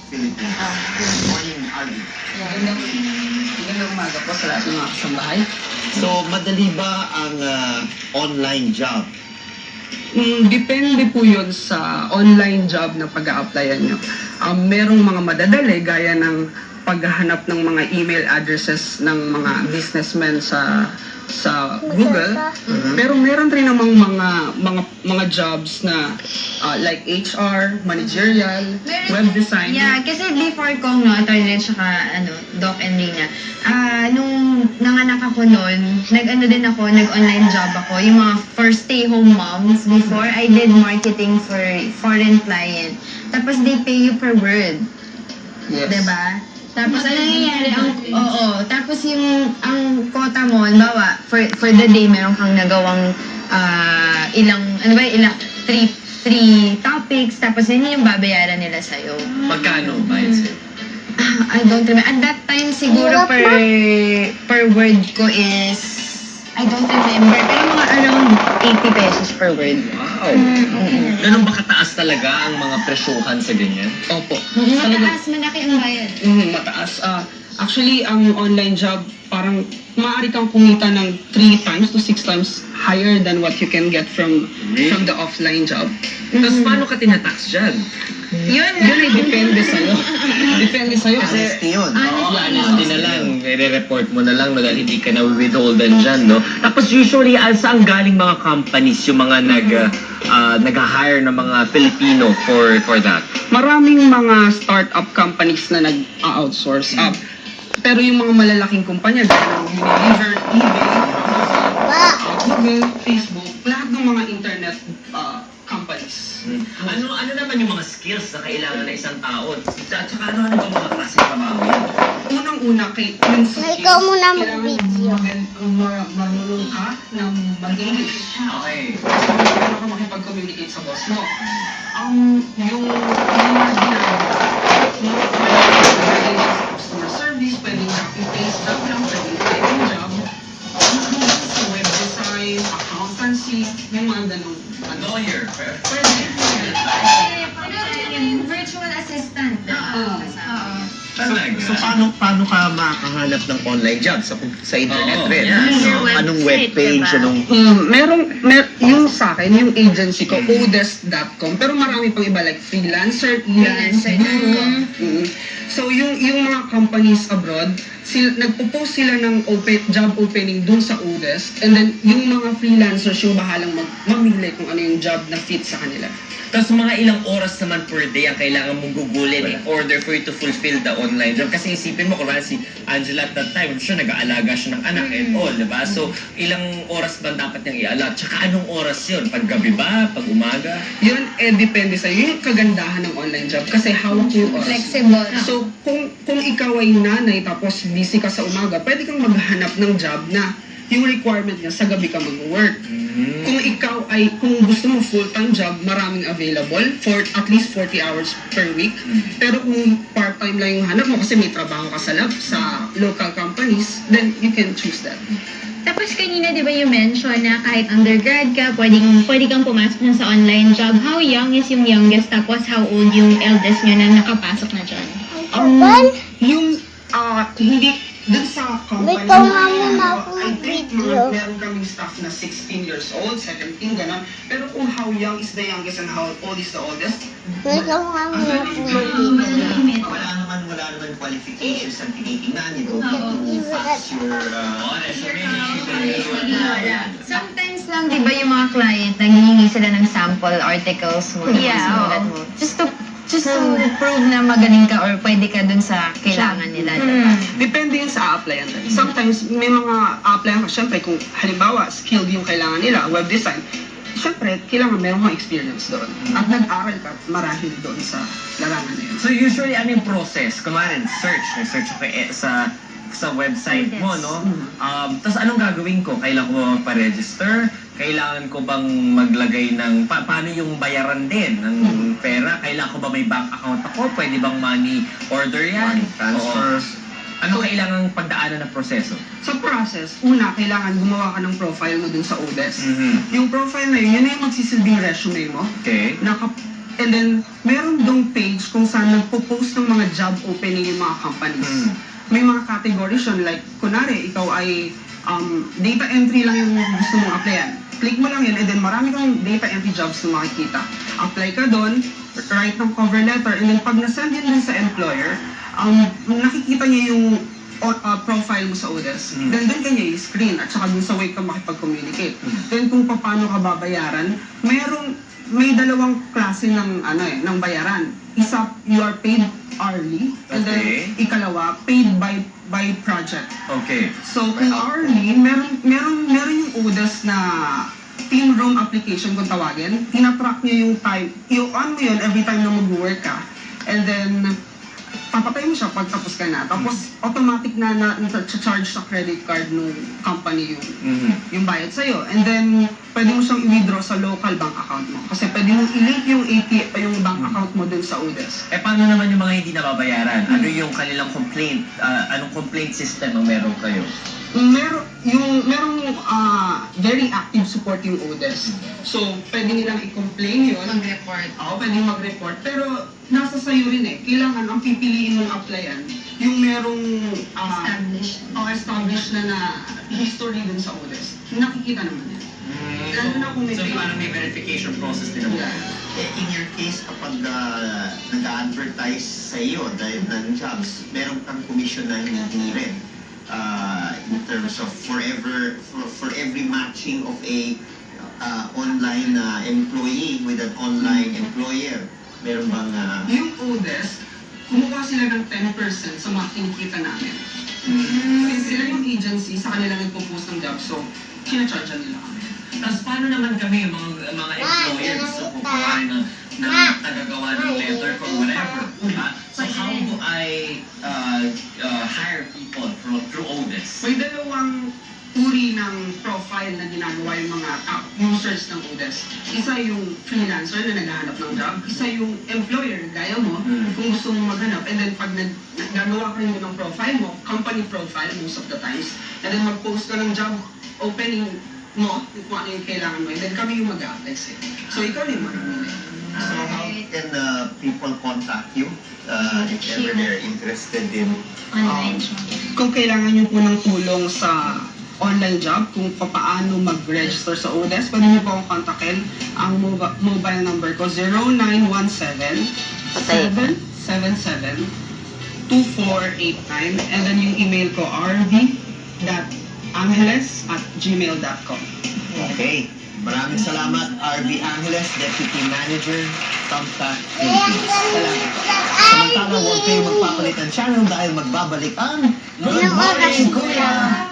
Philippines. Good morning, Alvin. Magandang umaga po sa lahat ng mga kasambahay. So, madali ba ang online job? Depende po yun sa online job na pag-a-applyan nyo. Merong mga madadali gaya ng paghahanap ng mga email addresses ng mga businessmen sa Google. Pero meron rin namang mga jobs na like HR, managerial, web design. Yeah, kasi before ko, attorney at saka, Doc and Rina, nung nanganak ako noon, nag-online job ako. Yung mga first stay-home moms, before, I did marketing for foreign client. Tapos they pay you per word. Yes. Diba? Tapos ano nangyayari? Tapos ang quota mo, halimbawa, for the day, meron kang nagawang ilang three topics, tapos yun yung babayaran nila sa'yo. Magkano bayad sa'yo? I don't remember. At that time, siguro per word ko is, I don't remember, pero mga around 80 pesos per word. Wow! Ganun ba kataas talaga ang mga presyuhan sa ganyan? Opo. Mataas, malaki ang bayad. Mataas. Actually, ang online job, parang maaari kang kumita ng 3 times to 6 times higher than what you can get from the offline job. Tapos paano ka tinatax dyan? Yun Yun ay depende sa'yo. Depende sa'yo. Honesty yun. Oo, honesty na lang. I-report mo na lang no, dahil hindi ka na withholden dyan, no? Tapos usually, saan galing mga companies, yung mga nag-hire ng mga Filipino for that? Maraming mga startup companies na nag-outsource. Pero yung mga malalaking kumpanya, gaya ng Unilever, eBay, Google, Facebook, lahat ng mga internet companies. Ano naman yung mga skills na kailangan na isang tao? At saka ano ba mga klase trabaho yan? Unang-una, yung skills, Ikaw muna kailangan mag-video. marunong ka ng mag-English. Okay. Kailangan ka makipag-communicate sa boss mo. Yung mga ginagawa, sa customer service, pwedeng copy-paste job lang, pwedeng typing job, sa web design, accountancy, yung mga ganun. Lawyer. Pwede. Virtual assistant. So, paano ka makakahanap ng online job? Sa internet Oo, rin? yeah. So, anong webpage? Diba? Yung sa akin, yung agency ko, odesk.com, pero marami pang iba like freelancer, Freelancer.com. So, yung mga companies abroad, nagpo-post sila ng job opening dun sa Odesk, and then yung mga freelancers yung bahalang mamili kung ano yung job na fit sa kanila. Tapos mga ilang oras naman per day ang kailangan mong gugulin in order for you to fulfill the online job. Kasi isipin mo, kung si Angela at that time, siya nag-aalaga siya ng anak and all, diba? So, ilang oras ba dapat niyang i-allot? Tsaka anong oras yun? Paggabi ba? Pag umaga? Yun, depende sa'yo. Yung kagandahan ng online job, kasi hawak yung oras. Flexible. So, kung ikaw ay nanay tapos busy ka sa umaga, pwede kang maghanap ng job na yung requirement niya sa gabi ka mag-work. Kung gusto mo full-time job, maraming available for at least 40 hours per week. Pero kung part-time lang yung hanap mo kasi may trabaho ka sa local companies, then you can choose that. Tapos kanina, di ba, you mention na kahit undergrad ka, pwede kang pumasok na sa online job. How young is yung youngest? Tapos how old yung eldest nyo na nakapasok na dyan? Hindi, dun sa company, Ikaw nga muna ako I think mag-video. meron kaming staff na 16 years old, 17, gano'n. Pero kung how young is the youngest and how old is the oldest, Ikaw nga muna ako mag-video. Wala naman qualifications ang tinitingnan. You don't pass your... Sometimes lang, di ba, yung mga client, nanghihingi sila ng sample articles mo. Yeah, sinulat mo. Just to prove na magaling ka or pwede ka dun sa kailangan nila. Diba? depende yun sa a-applyan. Sometimes, may mga a-applyan ka, syempre, kung halimbawa, skilled yung kailangan nila, web design, syempre, kailangan meron kang experience doon. At nag-aral ka marahil doon sa larangan na yun. So usually, ano yung process? Kunwari, nag-search ako sa website mo, no? Tapos anong gagawin ko? Kailangan ko ba magpa-register? Kailangan ko bang maglagay ng... paano yung bayaran din ng pera? Kailangan ko ba may bank account ako? Pwede bang money order yan? Transfers. Ano kailangang pagdaanan ng proseso? Sa process, una, kailangan gumawa ka ng profile mo dun sa Odesk. Mhm. Yung profile na yun na yung magsisilbing resume mo. Okay. And then, meron dong page kung saan nagpo-post ng mga job opening yung mga companies. May mga categories yun, like, kunwari, ikaw ay data entry lang yung gusto mong applyan. Click mo lang yun, and then marami kang data entry jobs na makikita. Apply ka doon, write ng cover letter, and then pag nasend yun dun sa employer, nakikita niya yung profile mo sa Odes. Then doon kanya i-screen at saka dun sa way ka makipag-communicate. Then kung paano ka babayaran, may dalawang klase ng ng bayaran. Isa, you are paid hourly, and then ikalawa, paid by project. Okay. So kung hourly, meron yung Odes na team room application kung tawagin. Tina-track niya yung time. I-on mo yun every time na mag-work ka. And then papatay mo siya pag tapos ka na. Tapos, automatic na charge sa credit card ng company yung bayad sa'yo. And then, pwede mo siyang i-withdraw sa local bank account mo. Kasi pwede mo i-link yung bank account mo dun sa Odes. Paano naman yung mga hindi nababayaran? Ano yung kanilang complaint? Anong complaint system ang meron kayo? Merong very active support yung Odes. So, pwede nilang i-complain yun. Mag-report. Oo, pwede mag-report. Pero, nasa sayo rin eh. Kailangan ang pipiliin mong applyan yung merong established na history dun sa Odes. Nakikita naman yan. Lalo na kung may So, parang may verification process din naman. In your case, kapag nag-advertise sa iyo dahil ng jobs, meron kang commission na hindi rin. In terms of for every matching of a online employee with an online employer, meron bang Yung Odes, kumuha sila ng 10% sa mga kinikita namin. Kasi sila yung agency, sa kanila nagpo-post ng job, so sinacharge nila kami. Tapos paano naman kami, mga employers, so kukuha na tagagawa ng letter or whatever, diba? So how do I hire people through Odes? May dalawang uri ng profile na ginagawa yung mga users ng Odes. Isa yung freelancer na naghahanap ng job, isa yung employer, gaya mo, kung gusto mong maghanap. And then pag nagagawa ka rin ng profile mo, company profile most of the times, and then mag-post ka ng job opening mo, kung ano yung kailangan mo, and then kami yung mag-a-apply sa'yo. So ikaw yung mag-a-apply. so how can people contact you if ever they're interested in Online job. Kung kailangan nyo po ng tulong sa online job, kung paano mag-register sa Odes, pwede nyo po akong kontakin. Ang mobile number ko, 0917-777-2489. And then yung email ko, rv.angeles@gmail.com. Okay. Maraming salamat, RV Angeles, Deputy Manager, Thumbtack Philippines. Salamat. Samantala, huwag kayong magpapalit ng channel dahil magbabalik ang Good Morning, Kuya!